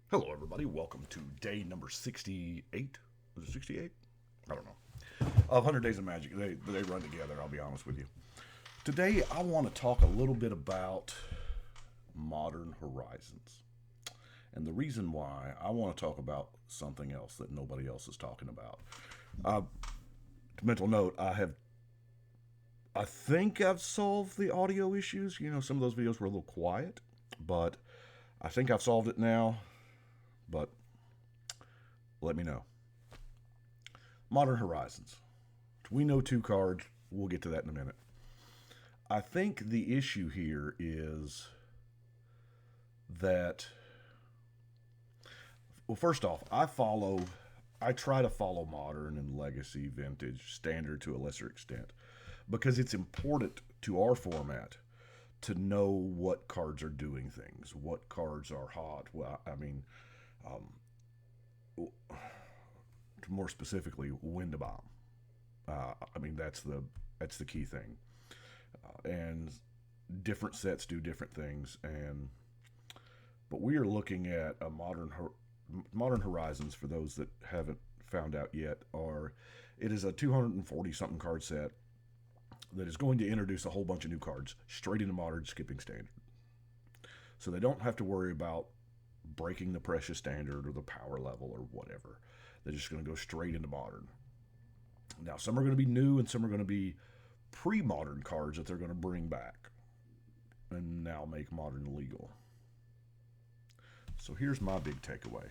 Hello, everybody. Welcome to day number 68. Was it 68? I don't know. Of 100 Days of Magic. They run together, I'll be honest with you. Today, I want to talk a little bit about Modern Horizons. And the reason why I want to talk about something else that nobody else is talking about. Uh, Mental note, I think I've solved the audio issues. You know, some of those videos were a little quiet, but I think I've solved it now. But let me know. Modern Horizons. We know two cards. We'll get to that in a minute. I think the issue here is that, well, first off, I try to follow modern and legacy, vintage, standard to a lesser extent because it's important to our format to know what cards are doing things, what cards are hot. Well, I mean, more specifically, when to bomb. I mean, that's the key thing. And different sets do different things. And but we are looking at a modern horizons. For those that haven't found out yet, are it is a 240 something card set that is going to introduce a whole bunch of new cards straight into modern, skipping standard. So they don't have to worry about breaking the precious standard or the power level or whatever. They're just going to go straight into modern. Now, some are going to be new and some are going to be pre modern cards that they're going to bring back and now make modern legal. So here's my big takeaway.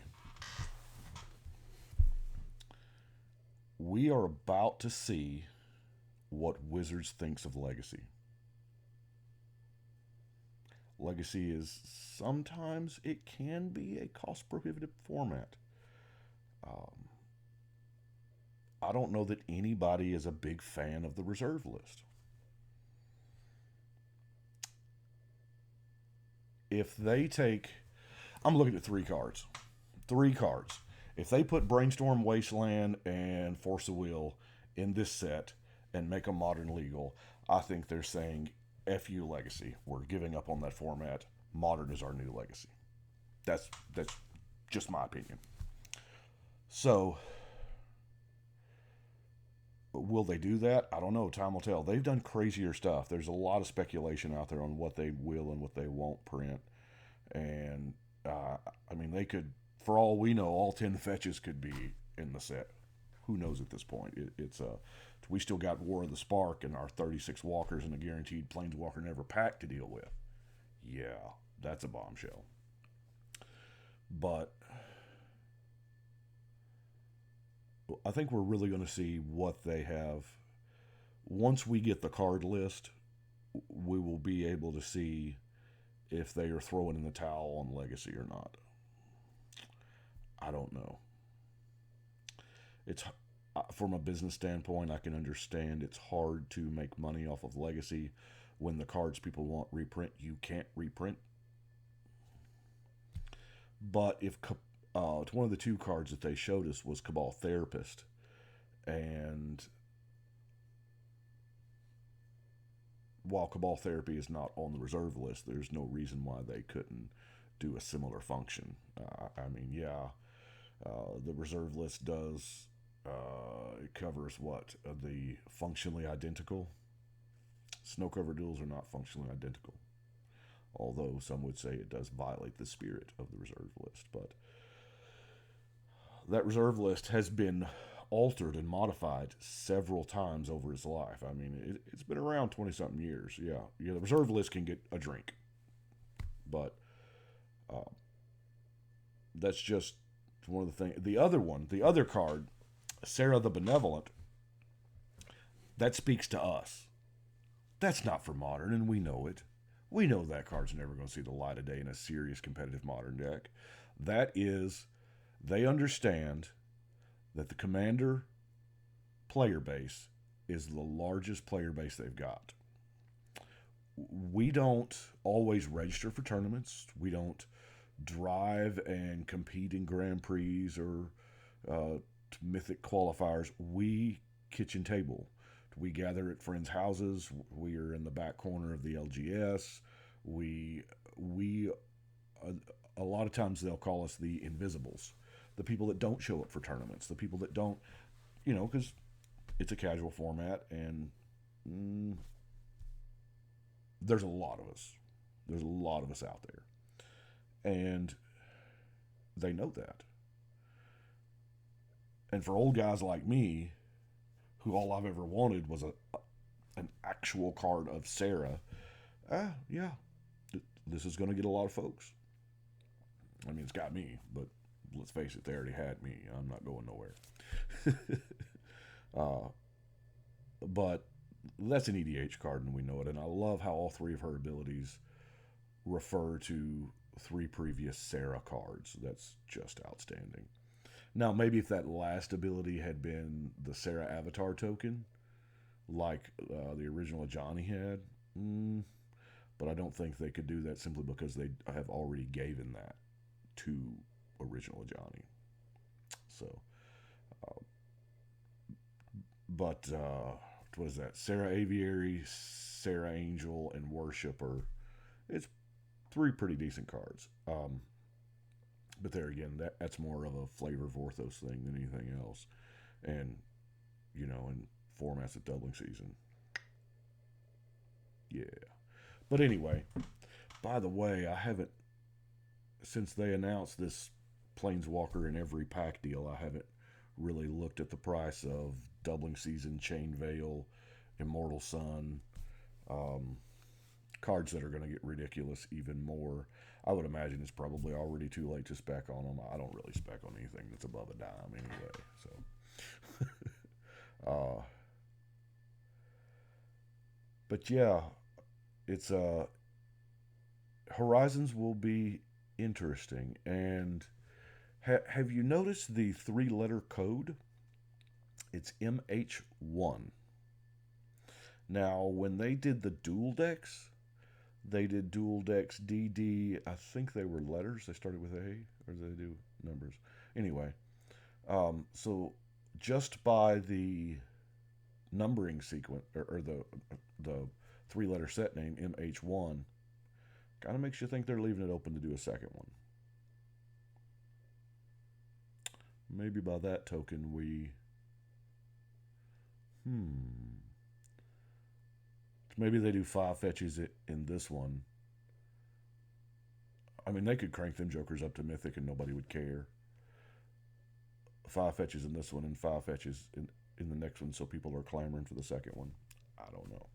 We are about to see what Wizards thinks of Legacy. Legacy is sometimes it can be a cost prohibitive format. Um, I don't know that anybody is a big fan of the reserve list. If they take, I'm looking at three cards. Three cards. If they put Brainstorm Wasteland and Force of Will in this set and make them modern legal, I think they're saying, F you Legacy. We're giving up on that format. Modern is our new Legacy. That's just my opinion. So, will they do that? I don't know. Time will tell. They've done crazier stuff. There's a lot of speculation out there on what they will and what they won't print. And, I mean, they could, for all we know, all 10 fetches could be in the set. Who knows at this point? We still got War of the Spark and our 36 walkers and a guaranteed Planeswalker Never pack to deal with. Yeah, that's a bombshell. But I think we're really going to see what they have. Once we get the card list, we will be able to see if they are throwing in the towel on Legacy or not. I don't know. It's from a business standpoint, I can understand it's hard to make money off of Legacy when the cards people want reprint, you can't reprint. But if one of the two cards that they showed us was Cabal Therapist, and while Cabal Therapy is not on the reserve list, there's no reason why they couldn't do a similar function. I mean, yeah, the reserve list does. It covers what? The functionally identical? Snow cover duels are not functionally identical. Although some would say it does violate the spirit of the reserve list. But that reserve list has been altered and modified several times over its life. I mean, it's been around 20 something years. Yeah, the reserve list can get a drink. But uh, that's just one of the things. The other card, Sarah the Benevolent, that speaks to us. That's not for modern, and we know it. We know that card's never going to see the light of day in a serious competitive modern deck. That is, they understand that the commander player base is the largest player base they've got. We don't always register for tournaments. We don't drive and compete in Grand Prix or mythic qualifiers. We kitchen table. We gather at friends' houses. We are in the back corner of the LGS. We A lot of times they'll call us the invisibles, the people that don't show up for tournaments, the people that don't, because it's a casual format, and mm, there's a lot of us. There's a lot of us out there, and they know that. And for old guys like me, who all I've ever wanted was an actual card of Sarah, yeah, this is going to get a lot of folks. I mean, it's got me, but let's face it, they already had me. I'm not going nowhere. uh, but that's an EDH card, and we know it. And I love how all three of her abilities refer to three previous Sarah cards. That's just outstanding. Now, maybe if that last ability had been the Sarah Avatar token, like the original Ajani had, but I don't think they could do that simply because they have already given that to original Ajani. So, uh, but what is that? Sarah Aviary, Sarah Angel, and Worshipper. It's three pretty decent cards. But there again, that's more of a flavor of Orthos thing than anything else. And, in formats of doubling season. Yeah. But anyway, by the way, I haven't, since they announced this Planeswalker in every pack deal, I haven't really looked at the price of doubling season, Chain Veil, Immortal Sun, um, cards that are going to get ridiculous even more. I would imagine it's probably already too late to spec on them. I don't really spec on anything that's above a dime anyway. So, but yeah, it's Horizons will be interesting. And have you noticed the three-letter code? It's MH1. Now, when they did the dual decks, they did dual decks DD. I think they were letters. They started with A, or did they do numbers? Anyway, so just by the numbering sequence, or the three-letter set name MH1, kind of makes you think they're leaving it open to do a second one. Maybe by that token we maybe they do 5 fetches in this one. I mean, they could crank them jokers up to mythic and nobody would care. 5 fetches in this one and 5 fetches in the next one, so people are clamoring for the second one. I don't know.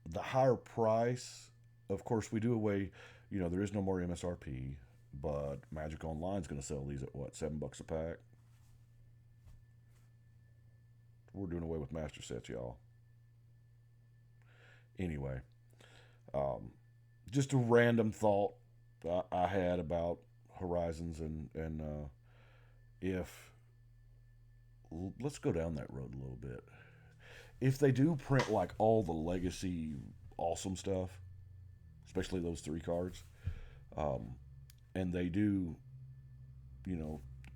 The higher price, of course, we do away. There is no more MSRP, but Magic Online is going to sell these at what, $7 a pack? We're doing away with master sets, y'all. Anyway, just a random thought I had about Horizons, and if let's go down that road a little bit. If they do print like all the legacy awesome stuff, especially those 3 cards, and they do,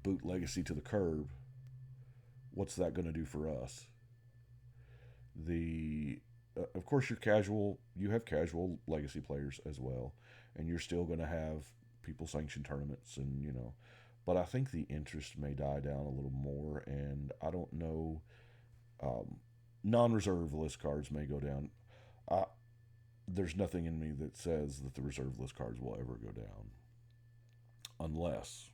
boot legacy to the curb, what's that going to do for us? Of course, you have casual legacy players as well, and you're still going to have people sanction tournaments, and but I think the interest may die down a little more, and I don't know. Non-reserve list cards may go down. There's nothing in me that says that the reserve list cards will ever go down, unless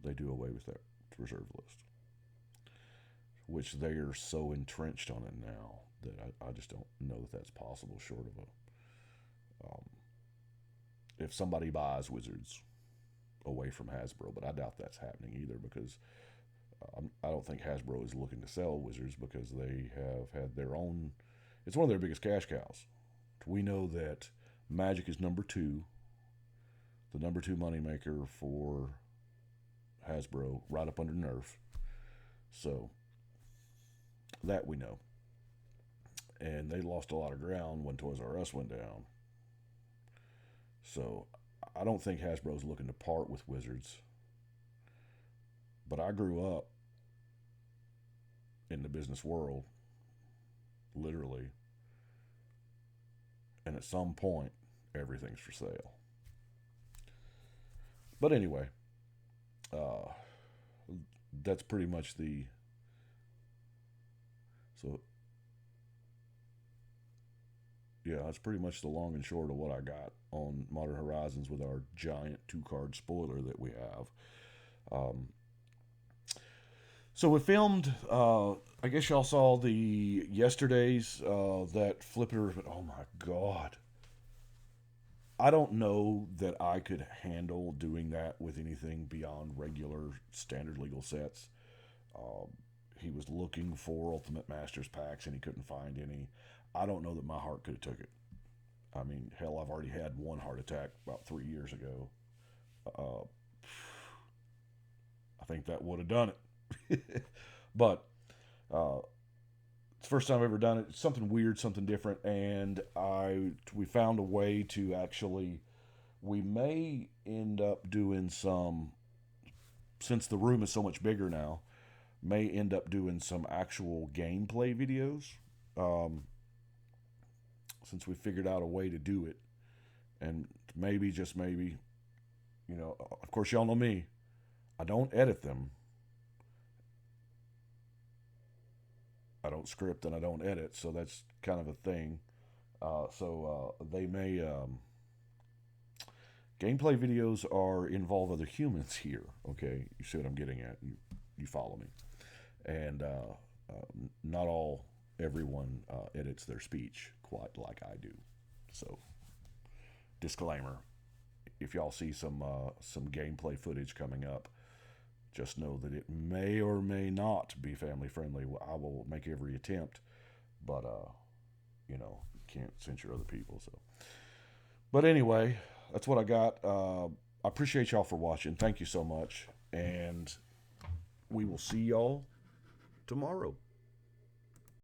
they do away with that reserve list, which they are so entrenched on it now that I just don't know that that's possible, short of if somebody buys Wizards away from Hasbro, but I doubt that's happening either, because I don't think Hasbro is looking to sell Wizards, because they have had their own. It's one of their biggest cash cows. We know that Magic is number 2, the number 2 moneymaker for Hasbro, right up under Nerf. So that we know. And they lost a lot of ground when Toys R Us went down. So I don't think Hasbro's looking to part with Wizards. But I grew up in the business world, literally. And at some point, everything's for sale. But anyway, uh, that's pretty much the so yeah, that's pretty much the long and short of what I got on Modern Horizons with our giant 2 card spoiler that we have. Um, so we filmed. I guess y'all saw the yesterday's that flipper. Oh my god! I don't know that I could handle doing that with anything beyond regular standard legal sets. Um, he was looking for Ultimate Masters packs and he couldn't find any. I don't know that my heart could have took it. I mean, hell, I've already had one heart attack about 3 years ago. Uh, I think that would have done it. But uh, it's the first time I've ever done it. It's something weird, something different, and we found a way to actually. We may end up doing some, since the room is so much bigger now. May end up doing some actual gameplay videos. Um, since we figured out a way to do it, and maybe just maybe, of course, y'all know me. I don't edit them. I don't script and I don't edit, so that's kind of a thing. So they may gameplay videos are involve other humans here. Okay, you see what I'm getting at? You follow me? And not all everyone edits their speech quite like I do. So disclaimer: if y'all see some gameplay footage coming up, just know that it may or may not be family friendly. I will make every attempt, but you can't censure other people. So, but anyway, that's what I got. I appreciate y'all for watching. Thank you so much, and we will see y'all tomorrow.